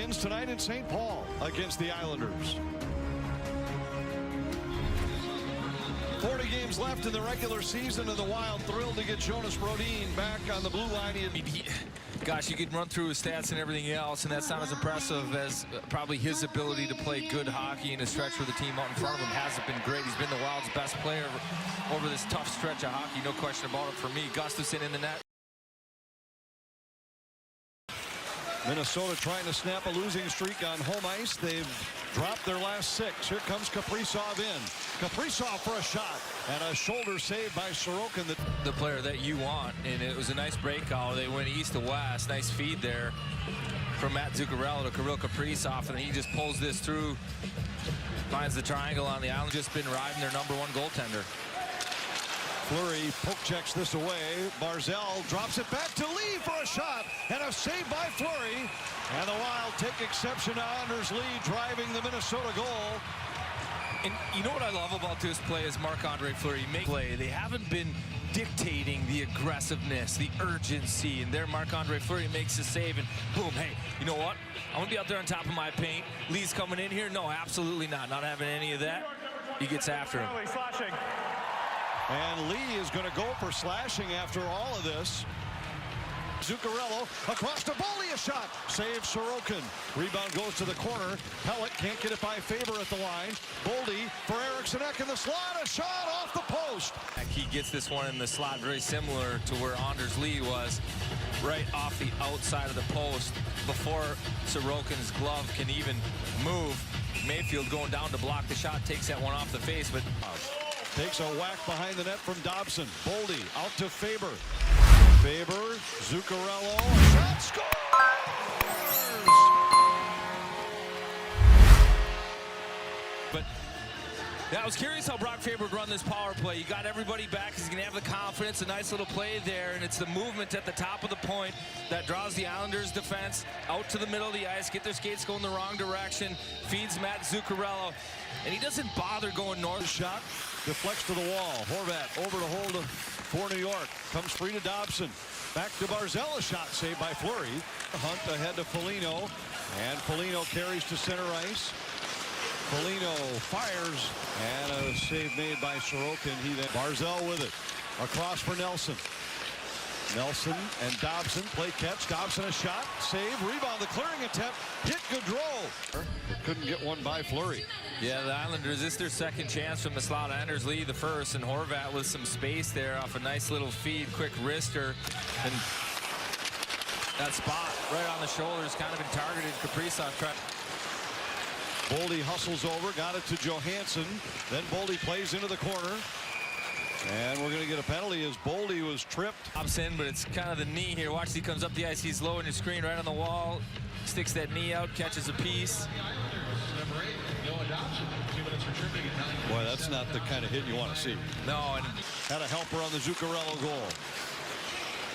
begins tonight in St. Paul against the Islanders. 40 games left in the regular season, and the Wild thrilled to get Jonas Brodin back on the blue line. Gosh, you could run through his stats and everything else, and that's not as impressive as probably his ability to play good hockey in a stretch where the team out in front of him hasn't been great. He's been the Wild's best player over this tough stretch of hockey, no question about it for me. Gustafsson in the net. Minnesota trying to snap a losing streak on home ice. They've dropped their last 6. Here comes Kaprizov in. Kaprizov for a shot, and a shoulder save by Sorokin. The player that you want, and it was a nice breakout. They went east to west. Nice feed there from Matt Zuccarello to Kirill Kaprizov, and he just pulls this through, finds the triangle on the island. Just been riding their #1 goaltender. Fleury poke checks this away. Barzal drops it back to Lee for a shot, and a save by Fleury. And the Wild take exception to Anders Lee driving the Minnesota goal. And you know what I love about this play is Marc-Andre Fleury make play. They haven't been dictating the aggressiveness, the urgency, and there Marc-Andre Fleury makes a save, and boom, hey, you know what? I'm gonna be out there on top of my paint. Lee's coming in here. No, absolutely not. Not having any of that. He gets after him. And Lee is going to go for slashing after all of this. Zuccarello across to Boldy, a shot. Save Sorokin. Rebound goes to the corner. Pellet can't get it by Faber at the line. Boldy for Eriksson Ek in the slot. A shot off the post. He gets this one in the slot, very similar to where Anders Lee was, right off the outside of the post before Sorokin's glove can even move. Mayfield going down to block the shot, takes that one off the face, but takes a whack behind the net from Dobson. Boldy out to Faber. Faber, Zuccarello, shot, scores! But yeah, I was curious how Brock Faber would run this power play. You got everybody back. He's going to have the confidence. A nice little play there, and it's the movement at the top of the point that draws the Islanders' defense out to the middle of the ice, get their skates going the wrong direction, feeds Matt Zuccarello, and he doesn't bother going north. Shot deflects to the wall. Horvat over to hold for New York. Comes free to Dobson. Back to Barzal. A shot saved by Fleury. Hunt ahead to Foligno. And Foligno carries to center ice. Foligno fires. And a save made by Sorokin. He then Barzal with it. Across for Nelson. Nelson and Dobson play catch. Dobson a shot. Save. Rebound. The clearing attempt. Hit Gaudreau. But couldn't get one by Fleury. Yeah, the Islanders, this is their second chance from the slot. Anders Lee the first, and Horvat with some space there off a nice little feed, quick wrister. And that spot right on the shoulders kind of been targeted. Kaprizov tried. Boldy hustles over, got it to Johansson. Then Boldy plays into the corner. And we're going to get a penalty as Boldy was tripped. Pops in, but it's kind of the knee here. Watch, he comes up the ice. He's low in his screen right on the wall. Sticks that knee out, catches a piece. Boy, that's not the kind of hit you want to see. No, and had a helper on the Zuccarello goal.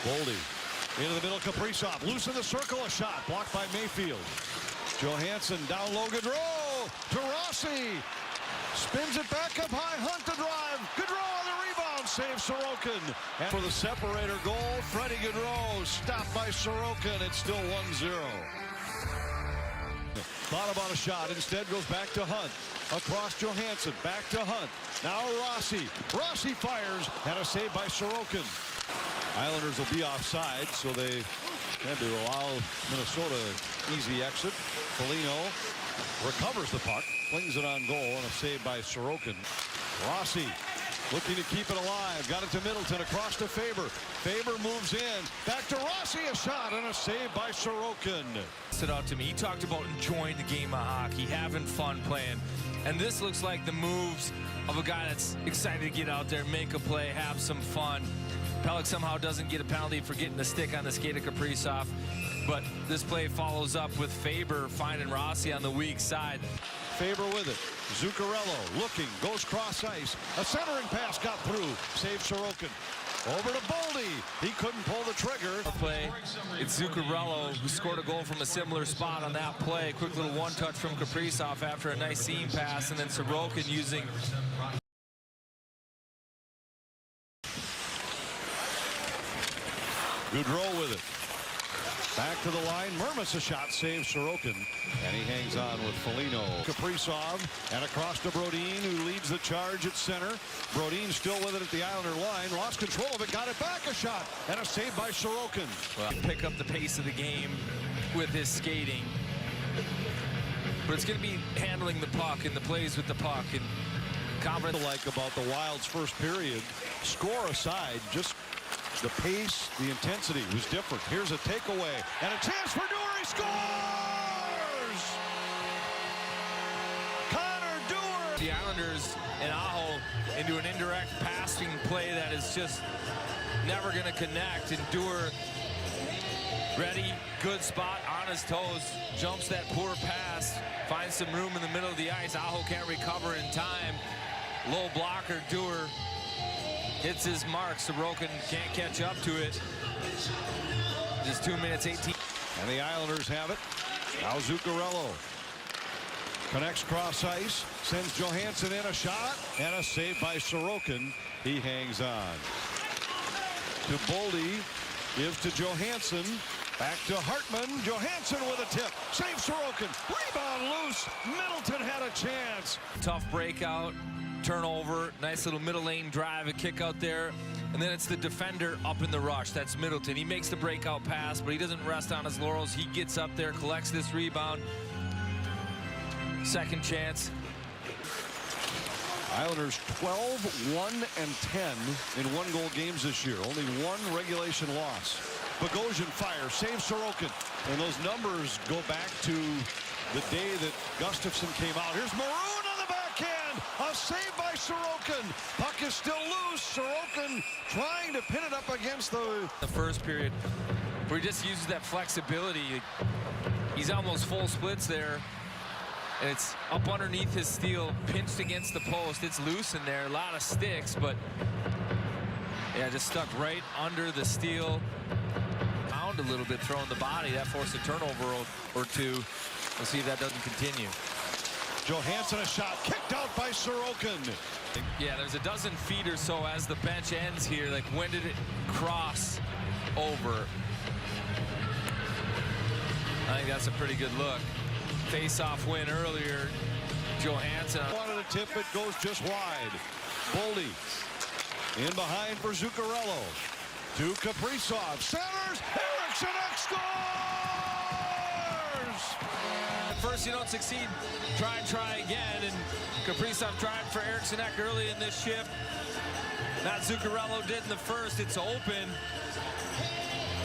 Boldy into the middle. Kaprizov loose in the circle. A shot blocked by Mayfield. Johansson down low. Gaudreau to Rossi. Spins it back up high. Hunt the drive. Gaudreau on the rebound. Saves Sorokin. And for the separator goal, Freddie Gaudreau stopped by Sorokin. It's still 1-0. Thought about a shot. Instead goes back to Hunt. Across Johansson. Back to Hunt. Now Rossi. Rossi fires. And a save by Sorokin. Islanders will be offside, so they had to allow Minnesota easy exit. Foligno recovers the puck. Flings it on goal, and a save by Sorokin. Rossi looking to keep it alive. Got it to Middleton. Across to Faber. Faber moves in. Back to Rossi. A shot and a save by Sorokin. Stood out to me. He talked about enjoying the game of hockey, having fun playing. And this looks like the moves of a guy that's excited to get out there, make a play, have some fun. Pelech somehow doesn't get a penalty for getting the stick on the skate of Kaprizov. But this play follows up with Faber finding Rossi on the weak side. Faber with it. Zuccarello looking, goes cross ice. A centering pass got through. Saves Sorokin. Over to Boldy. He couldn't pull the trigger. Play. It's Zuccarello who scored a goal from a similar spot on that play. Quick little one-touch from Kaprizov after a nice seam pass, and then Sorokin using. Gaudreau with it. Back to the line. Murmas a shot. Saves Sorokin. And he hangs on with Foligno. Kaprizov. And across to Brodin, who leads the charge at center. Brodin still with it at the Islander line. Lost control of it. Got it back. A shot. And a save by Sorokin. Well, pick up the pace of the game with his skating. But it's going to be handling the puck and the plays with the puck. And confident. Like about the Wild's first period. Score aside, just the pace, the intensity was different. Here's a takeaway and a chance for Dewar. He scores! Connor Dewar. The Islanders and Aho into an indirect passing play that is just never going to connect. And Dewar ready, good spot, on his toes, jumps that poor pass, finds some room in the middle of the ice. Aho can't recover in time. Low blocker, Dewar hits his mark. Sorokin can't catch up to it. Just 2 minutes 18. And the Islanders have it. Now Zuccarello connects cross ice, sends Johansson in, a shot and a save by Sorokin. He hangs on. To Boldy, gives to Johansson. Back to Hartman. Johansson with a tip. Save Sorokin. Rebound loose. Middleton had a chance. Tough breakout. Turnover, nice little middle lane drive, a kick out there, and then it's the defender up in the rush. That's Middleton. He makes the breakout pass, but he doesn't rest on his laurels. He gets up there, collects this rebound. Second chance. Islanders 12, 1, and 10 in one-goal games this year. Only one regulation loss. Bogosian fires, saves Sorokin, and those numbers go back to the day that Gustafsson came out. Here's Maroon on the backhand. A save by Sorokin. Puck is still loose. Sorokin trying to pin it up against the first period, where he just uses that flexibility. He's almost full splits there. And it's up underneath his steal, pinched against the post. It's loose in there, a lot of sticks, but yeah, just stuck right under the steal. Pound a little bit, throwing the body. That forced a turnover or two. We'll see if that doesn't continue. Johansson a shot kicked out by Sorokin. Yeah, there's a dozen feet or so as the bench ends here. Like, when did it cross over? I think that's a pretty good look. Face-off win earlier. Johansson wanted a tip, it goes just wide. Boldy in behind for Zuccarello. To Kaprizov. Centers. Eriksson scores! At first you don't succeed. Try again. And Kaprizov tried for Eriksson early in this shift. Not Zuccarello did in the first. It's open.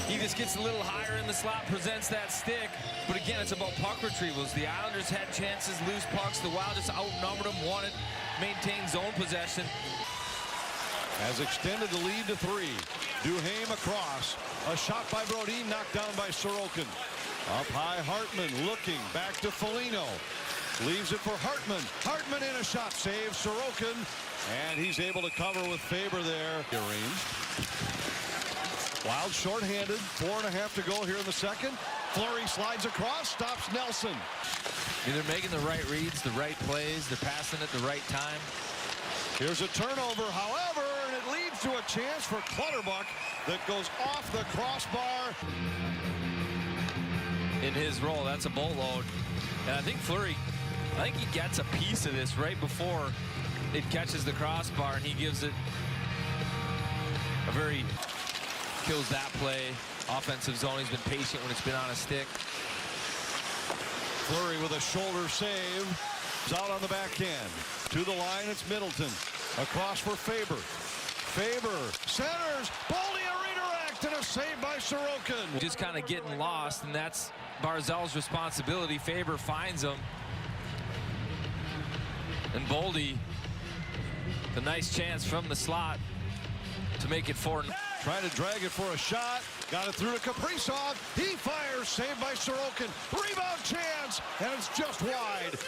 He just gets a little higher in the slot, presents that stick. But again, it's about puck retrievals. The Islanders had chances, loose pucks. The Wild just outnumbered them, won it, maintained zone possession. Has extended the lead to 3. Duhaime across. A shot by Brodin, knocked down by Sorokin. Up high, Hartman looking. Back to Foligno. Leaves it for Hartman. Hartman in a shot. Saves Sorokin. And he's able to cover with Faber there. Arranged. Wild shorthanded. 4.5 to go here in the second. Fleury slides across. Stops Nelson. They're making the right reads, the right plays. They're passing at the right time. Here's a turnover, however, and it leads to a chance for Clutterbuck that goes off the crossbar. In his role, that's a boatload. And I think Fleury, I think he gets a piece of this right before it catches the crossbar, and he gives it a very, kills that play. Offensive zone, he's been patient when it's been on a stick. Fleury with a shoulder save. He's out on the backhand. To the line, it's Middleton. Across for Faber. Faber centers. Boldy a redirect and a save by Sorokin. Just kind of getting lost, and that's Barzal's responsibility. Faber finds him. And Boldy, a nice chance from the slot to make it 4. Trying to drag it for a shot. Got it through to Kaprizov. He fires. Saved by Sorokin. Rebound chance. And it's just wide.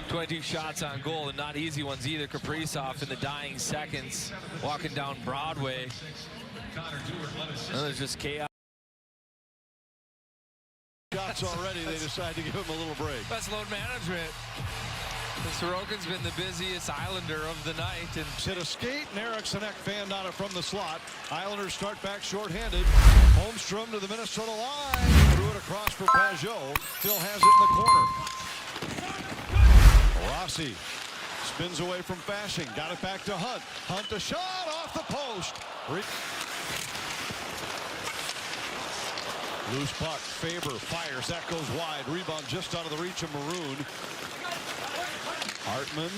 22 shots on goal, and not easy ones either. Kaprizov in the dying seconds, walking down Broadway. And there's just chaos. Shots already. They decide to give him a little break. That's load management. Sorokin's been the busiest Islander of the night. And hit a skate, and Eriksson fanned on it from the slot. Islanders start back shorthanded. Holmstrom to the Minnesota line. Threw it across for Pajot. Still has it in the corner. Rossi spins away from Fashing. Got it back to Hunt. Hunt a shot off the post. Loose puck. Faber fires. That goes wide. Rebound just out of the reach of Maroon. Hartman.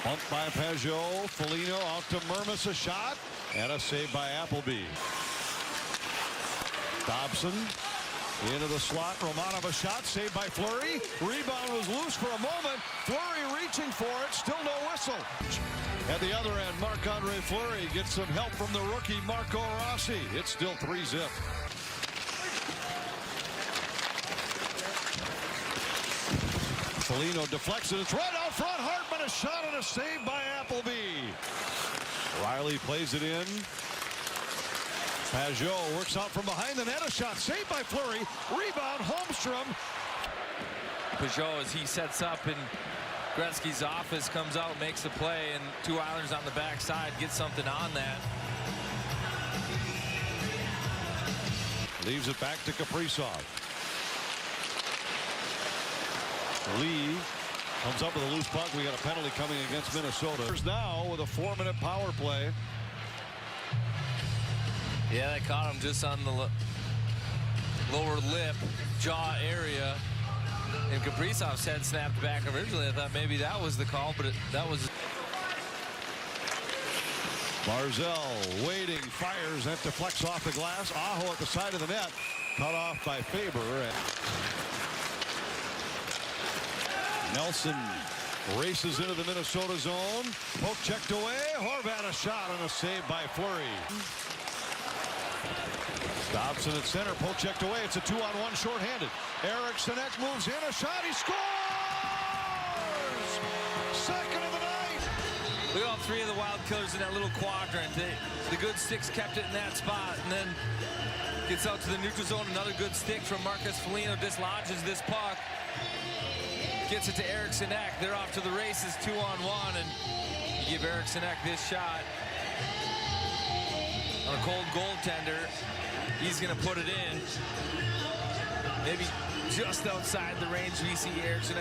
Bumped by Pajot. Foligno out to Mermis. A shot. And a save by Appleby. Dobson into the slot. Romanov a shot. Saved by Fleury. Rebound was loose for a moment. Fleury reaching for it. Still no whistle. At the other end, Marc-Andre Fleury gets some help from the rookie Marco Rossi. It's still 3-zip. Foligno deflects it. It's right out front. Hartman a shot and a save by Appleby. Riley plays it in. Pajot works out from behind the net. A shot saved by Fleury. Rebound Holmstrom. Pajot, as he sets up in Gretzky's office, comes out, makes the play, and two Islanders on the backside get something on that. Leaves it back to Kaprizov. Lee comes up with a loose puck. We got a penalty coming against Minnesota. Now with a 4-minute power play. Yeah, they caught him just on the lower lip, jaw area. And Kaprizov's head snapped back originally. I thought maybe that was the call, but that was... Barzell waiting, fires, that deflects off the glass. Aho at the side of the net, cut off by Faber. Nelson races into the Minnesota zone. Poke checked away. Horvat a shot and a save by Fleury. Dobson at center. Poke checked away. It's a 2-on-1 shorthanded. Eriksson moves in. A shot. He scores! Second of the night. Look at all three of the Wild Killers in that little quadrant. The good sticks kept it in that spot, and then gets out to the neutral zone. Another good stick from Marcus Foligno dislodges this puck. Gets it to Eriksson. They're off to the races, 2-on-1, and you give Eriksson this shot on a cold goaltender. He's going to put it in. Maybe just outside the range. We see Eriksson.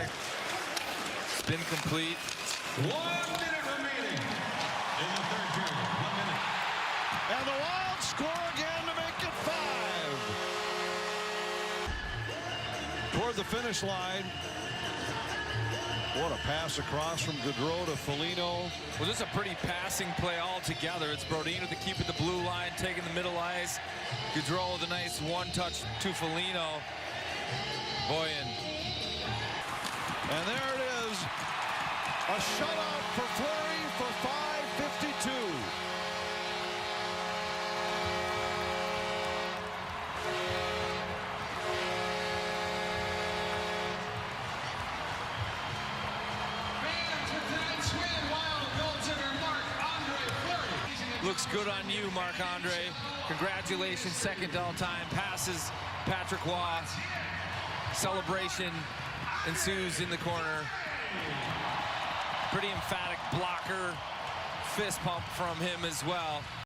Spin complete. 1 minute remaining in the third period. 1 minute. And the Wild score again to make it 5. Toward the finish line. What a pass across from Gaudreau to Foligno. Well, just a pretty passing play altogether. It's Brodin with the keep at the blue line, taking the middle ice. Gaudreau with a nice one-touch to Foligno. Boy, and there it is. A shutout for Fleury for 5:52. Looks good on you, Marc-Andre. Congratulations, second all-time. Passes Patrick Waugh. Celebration ensues in the corner. Pretty emphatic blocker. Fist pump from him as well.